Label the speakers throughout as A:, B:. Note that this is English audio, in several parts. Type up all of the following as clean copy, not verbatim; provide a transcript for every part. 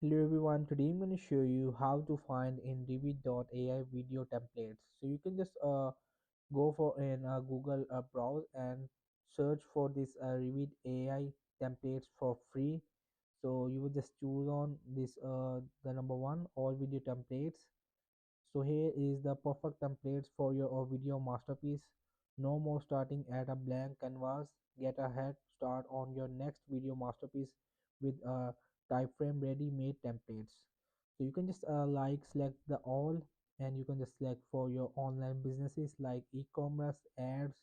A: Hello everyone, today I'm going to show you how to find in Revid.ai video templates. So you can just go for in Google browse and search for this Revid AI templates for free. So you will just choose on this the number one all video templates. So here is the perfect templates for your video masterpiece. No more starting at a blank canvas. Get a head start on your next video masterpiece with a type frame ready made templates. So you can just select the all, and you can just select for your online businesses like e-commerce, ads,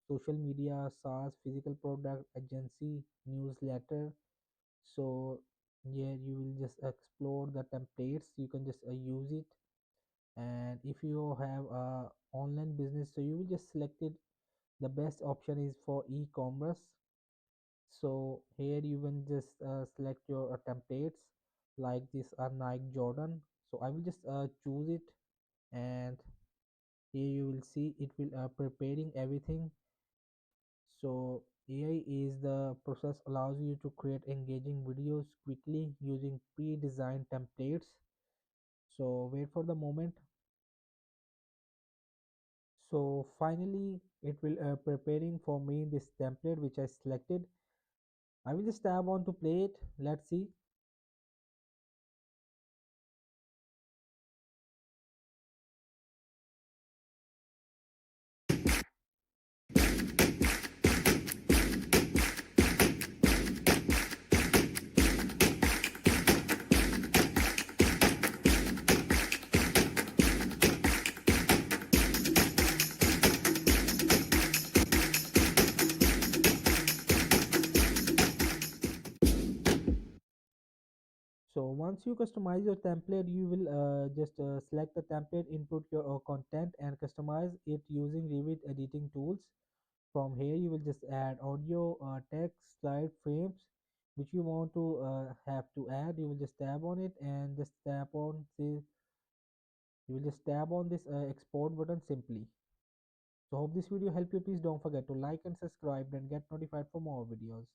A: social media, SaaS, physical product, agency, newsletter. So yeah, you will just explore the templates. You can just use it. And if you have a online business, so you will just select it. The best option is for e-commerce. So here you can just select your templates like this Nike Jordan. So I will just choose it, and here you will see it will preparing everything. So AI is the process allows you to create engaging videos quickly using pre-designed templates. So wait for the moment. So finally it will preparing for me this template which I selected. I will just tab on to play it. Let's see. So once you customize your template, you will just select the template, input your content and customize it using Revit editing tools. From here you will just add audio, text, slide frames which you want to have to add. You will just tab on it and just tap on this. You will just tab on this export button simply. So hope this video helped you. Please don't forget to like and subscribe and get notified for more videos.